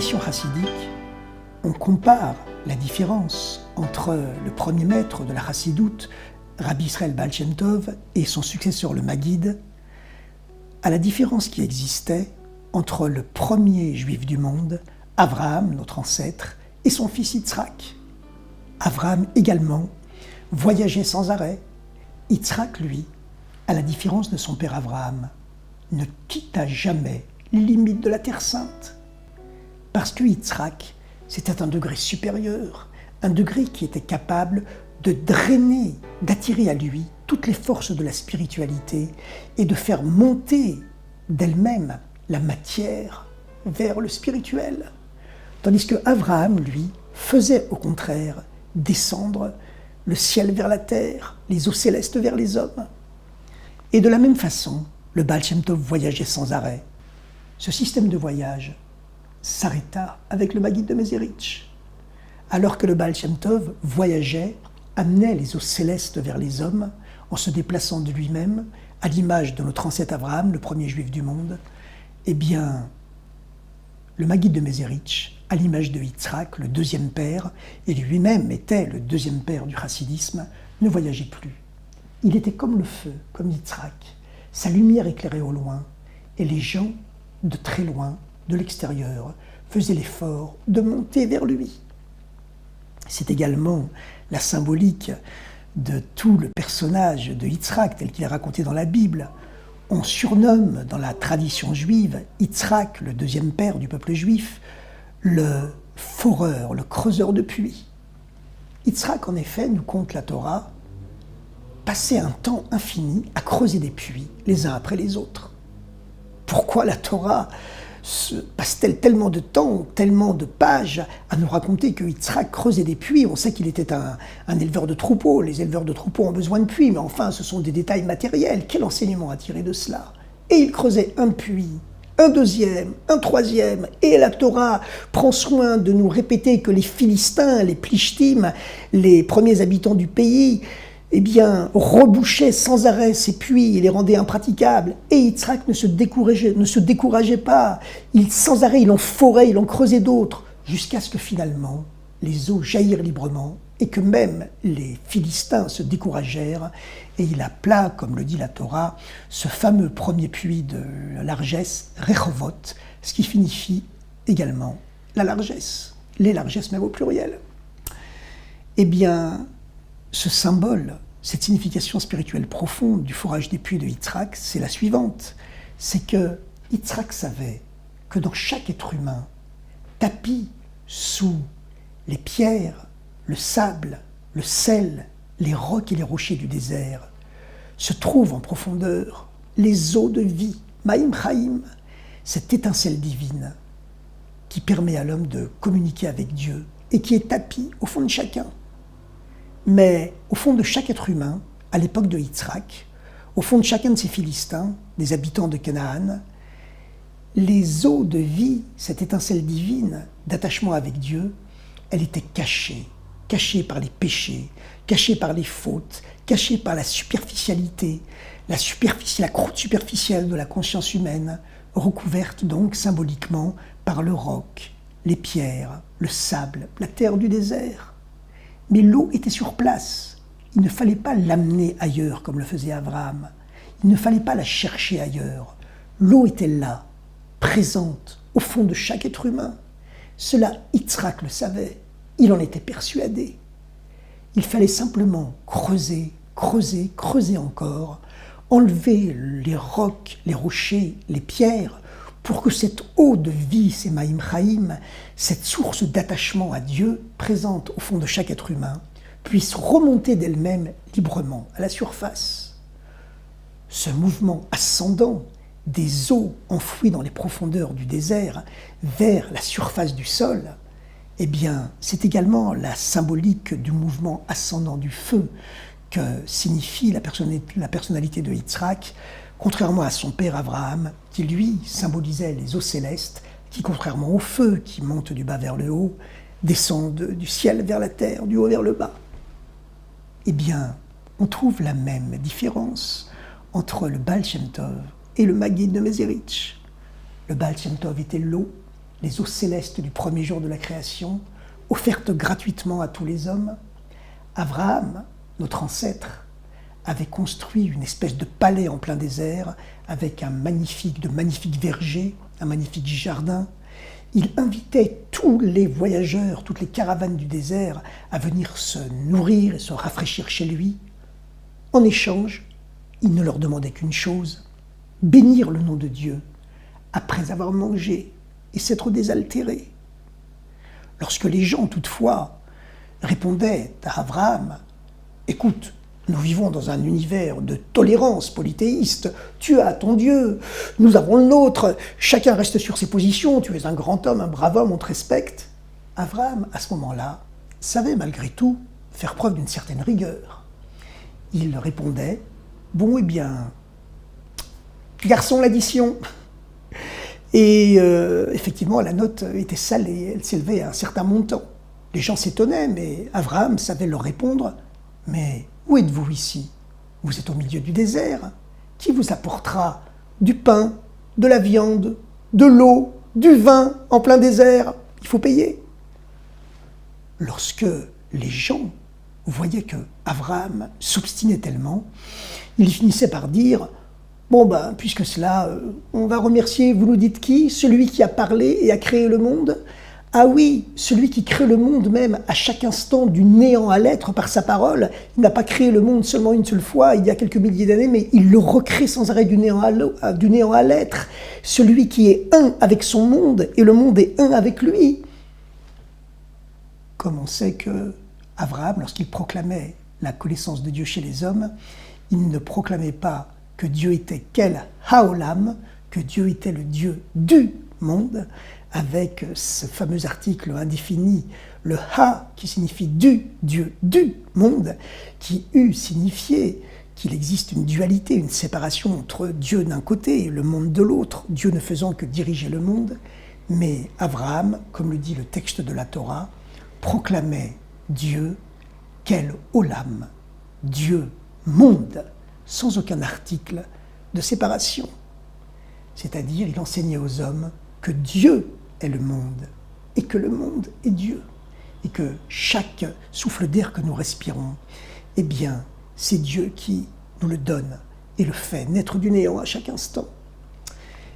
tradition chassidique, on compare la différence entre le premier maître de la chassidoute, Rabbi Israël Baal Shem Tov, et son successeur le Maguide, à la différence qui existait entre le premier juif du monde, Abraham, notre ancêtre, et son fils Yitzhak. Abraham également voyageait sans arrêt. Yitzhak, lui, à la différence de son père Abraham, ne quitta jamais les limites de la Terre Sainte. Parce que Yitzhak, c'était un degré supérieur, un degré qui était capable de drainer, d'attirer à lui toutes les forces de la spiritualité et de faire monter d'elle-même la matière vers le spirituel. Tandis que Abraham, lui, faisait au contraire descendre le ciel vers la terre, les eaux célestes vers les hommes. Et de la même façon, le Baal Shem Tov voyageait sans arrêt. Ce système de voyage s'arrêta avec le Maguide de Mezerich. Alors que le Baal Shem Tov voyageait, amenait les eaux célestes vers les hommes, en se déplaçant de lui-même, à l'image de notre ancêtre Abraham, le premier juif du monde, eh bien, le Maguide de Mezerich, à l'image de Yitzhak, le deuxième père, et lui-même était le deuxième père du chassidisme, ne voyageait plus. Il était comme le feu, comme Yitzhak. Sa lumière éclairait au loin, et les gens, de très loin, de l'extérieur, faisaient l'effort de monter vers lui. C'est également la symbolique de tout le personnage de Yitzhak, tel qu'il est raconté dans la Bible. On surnomme dans la tradition juive Yitzhak, le deuxième père du peuple juif, le foreur, le creuseur de puits. Yitzhak, en effet, nous conte la Torah, passait un temps infini à creuser des puits, les uns après les autres. Pourquoi la Torah passe-t-elle tellement de temps, tellement de pages à nous raconter que Yitzhak creusait des puits? On sait qu'il était un éleveur de troupeaux. Les éleveurs de troupeaux ont besoin de puits, mais enfin, ce sont des détails matériels. Quel enseignement à tirer de cela? Et il creusait un puits, un deuxième, un troisième, et la Torah prend soin de nous répéter que les Philistins, les Plishtim, les premiers habitants du pays, eh bien, rebouchaient sans arrêt ces puits et les rendaient impraticables. Et Yitzhak ne se décourageait pas. Sans arrêt, il en forait, il en creusait d'autres, jusqu'à ce que finalement, les eaux jaillirent librement et que même les Philistins se découragèrent. Et il appela, comme le dit la Torah, ce fameux premier puits de la largesse, Rehovot, ce qui signifie également la largesse, les largesses même au pluriel. Eh bien, ce symbole, cette signification spirituelle profonde du forage des puits de Yitzhak, c'est la suivante. C'est que Yitzhak savait que dans chaque être humain, tapi sous les pierres, le sable, le sel, les rocs et les rochers du désert, se trouvent en profondeur les eaux de vie, Maïm Chaim, cette étincelle divine qui permet à l'homme de communiquer avec Dieu et qui est tapie au fond de chacun. Mais au fond de chaque être humain, à l'époque de Yitzhak, au fond de chacun de ces Philistins, des habitants de Canaan, les eaux de vie, cette étincelle divine d'attachement avec Dieu, elle était cachée, cachée par les péchés, cachée par les fautes, cachée par la superficialité, la croûte superficielle de la conscience humaine, recouverte donc symboliquement par le roc, les pierres, le sable, la terre du désert. Mais l'eau était sur place. Il ne fallait pas l'amener ailleurs comme le faisait Abraham. Il ne fallait pas la chercher ailleurs. L'eau était là, présente, au fond de chaque être humain. Cela, Yitzhak le savait. Il en était persuadé. Il fallait simplement creuser, creuser, creuser encore, enlever les rocs, les rochers, les pierres, pour que cette eau de vie, ces Maïm Chaim, cette source d'attachement à Dieu, présente au fond de chaque être humain, puisse remonter d'elle-même librement à la surface. Ce mouvement ascendant des eaux enfouies dans les profondeurs du désert vers la surface du sol, eh bien, c'est également la symbolique du mouvement ascendant du feu que signifie la personnalité de Yitzhak, contrairement à son père Abraham, qui lui symbolisait les eaux célestes, qui, contrairement au feu qui monte du bas vers le haut, descendent du ciel vers la terre, du haut vers le bas. Eh bien, on trouve la même différence entre le Baal Shem Tov et le Maguide de Mezerich. Le Baal Shem Tov était l'eau, les eaux célestes du premier jour de la création, offertes gratuitement à tous les hommes, Abraham, notre ancêtre, avait construit une espèce de palais en plein désert avec de magnifiques vergers, un magnifique jardin. Il invitait tous les voyageurs, toutes les caravanes du désert à venir se nourrir et se rafraîchir chez lui. En échange, il ne leur demandait qu'une chose, bénir le nom de Dieu après avoir mangé et s'être désaltérés. Lorsque les gens, toutefois, répondaient à Abraham, « Écoute, nous vivons dans un univers de tolérance polythéiste. Tu as ton Dieu, nous avons le nôtre. Chacun reste sur ses positions. Tu es un grand homme, un brave homme, on te respecte. » Abraham, à ce moment-là, savait malgré tout faire preuve d'une certaine rigueur. Il répondait « Bon, eh bien, garçon, l'addition !» Et effectivement, la note était salée, elle s'élevait à un certain montant. Les gens s'étonnaient, mais Abraham savait leur répondre « Mais où êtes-vous ici? Vous êtes au milieu du désert. Qui vous apportera du pain, de la viande, de l'eau, du vin en plein désert? Il faut payer. » Lorsque les gens voyaient que Abraham s'obstinait tellement, ils finissaient par dire « Bon ben, puisque cela, on va remercier, vous nous dites qui? Celui qui a parlé et a créé le monde? Ah oui, celui qui crée le monde même à chaque instant du néant à l'être par sa parole. Il n'a pas créé le monde seulement une seule fois, il y a quelques milliers d'années, mais il le recrée sans arrêt du néant à l'être. Celui qui est un avec son monde et le monde est un avec lui. » Comme on sait que Abraham, lorsqu'il proclamait la connaissance de Dieu chez les hommes, il ne proclamait pas que Dieu était quel haolam, que Dieu était le Dieu du monde, avec ce fameux article indéfini, le ha qui signifie du Dieu du monde, qui eût signifié qu'il existe une dualité, une séparation entre Dieu d'un côté et le monde de l'autre, Dieu ne faisant que diriger le monde. Mais Abraham, comme le dit le texte de la Torah, proclamait Dieu quel olam, Dieu monde, sans aucun article de séparation. C'est-à-dire, il enseignait aux hommes que Dieu est le monde et que le monde est Dieu. Et que chaque souffle d'air que nous respirons, eh bien, c'est Dieu qui nous le donne et le fait naître du néant à chaque instant.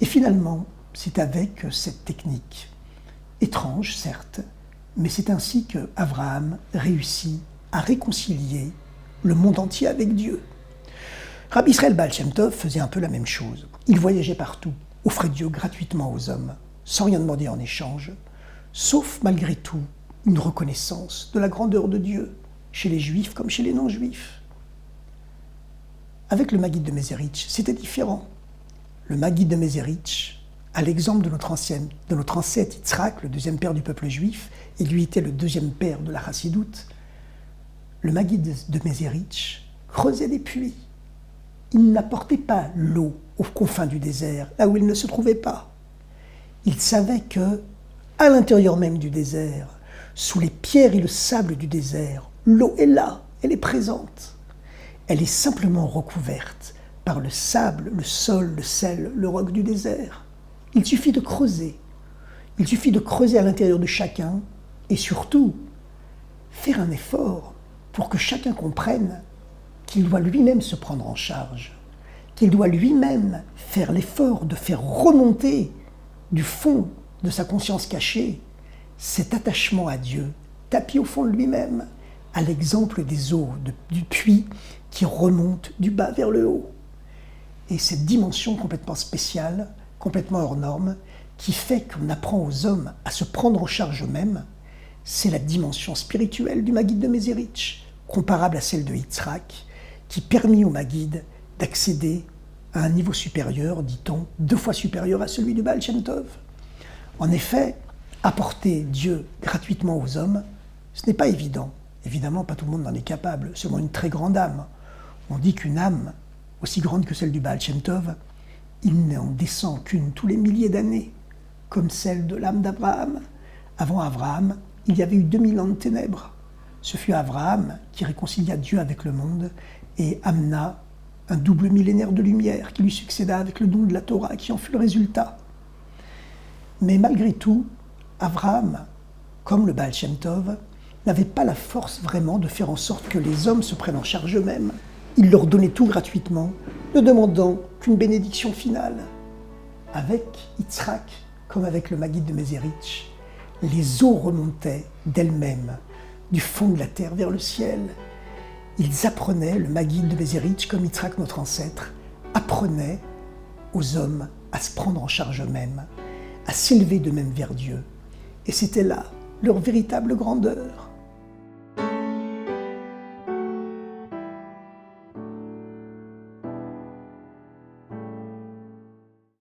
Et finalement, c'est avec cette technique, étrange certes, mais c'est ainsi que Abraham réussit à réconcilier le monde entier avec Dieu. Rabbi Israël Baal Shem Tov faisait un peu la même chose. Il voyageait partout, offrait Dieu gratuitement aux hommes, sans rien demander en échange, sauf malgré tout une reconnaissance de la grandeur de Dieu, chez les Juifs comme chez les non-Juifs. Avec le Maguide de Mézerich, c'était différent. Le Maguide de Mézerich, à l'exemple de notre ancêtre Yitzhak, le deuxième père du peuple juif, et lui était le deuxième père de la Chassidoute, le Maguide de Mézerich creusait des puits. Il n'apportait pas l'eau aux confins du désert, là où il ne se trouvait pas. Il savait que, à l'intérieur même du désert, sous les pierres et le sable du désert, l'eau est là, elle est présente. Elle est simplement recouverte par le sable, le sol, le sel, le roc du désert. Il suffit de creuser. Il suffit de creuser à l'intérieur de chacun et surtout faire un effort pour que chacun comprenne qu'il doit lui-même se prendre en charge, qu'il doit lui-même faire l'effort de faire remonter du fond de sa conscience cachée cet attachement à Dieu, tapis au fond de lui-même, à l'exemple des eaux du puits qui remontent du bas vers le haut. Et cette dimension complètement spéciale, complètement hors norme, qui fait qu'on apprend aux hommes à se prendre en charge eux-mêmes, c'est la dimension spirituelle du Maguide de Mézerich, comparable à celle de Yitzhak, qui permit au Maguide d'accéder à un niveau supérieur, dit-on, 2 fois supérieur à celui du Baal Shem Tov. En effet, apporter Dieu gratuitement aux hommes, ce n'est pas évident. Évidemment, pas tout le monde n'en est capable, seulement une très grande âme. On dit qu'une âme, aussi grande que celle du Baal Shem Tov, il n'en descend qu'une tous les milliers d'années, comme celle de l'âme d'Abraham. Avant Abraham, il y avait eu 2000 ans de ténèbres. Ce fut Abraham qui réconcilia Dieu avec le monde et amena un double millénaire de lumière qui lui succéda avec le don de la Torah qui en fut le résultat. Mais malgré tout, Abraham, comme le Baal Shem Tov, n'avait pas la force vraiment de faire en sorte que les hommes se prennent en charge eux-mêmes. Il leur donnait tout gratuitement, ne demandant qu'une bénédiction finale. Avec Yitzhak, comme avec le Maguid de Mézérich, les eaux remontaient d'elles-mêmes, du fond de la terre vers le ciel. Ils apprenaient, le Maguid de Mézérich, comme Yitzhak notre ancêtre, apprenait aux hommes à se prendre en charge eux-mêmes, à s'élever d'eux-mêmes vers Dieu. Et c'était là leur véritable grandeur.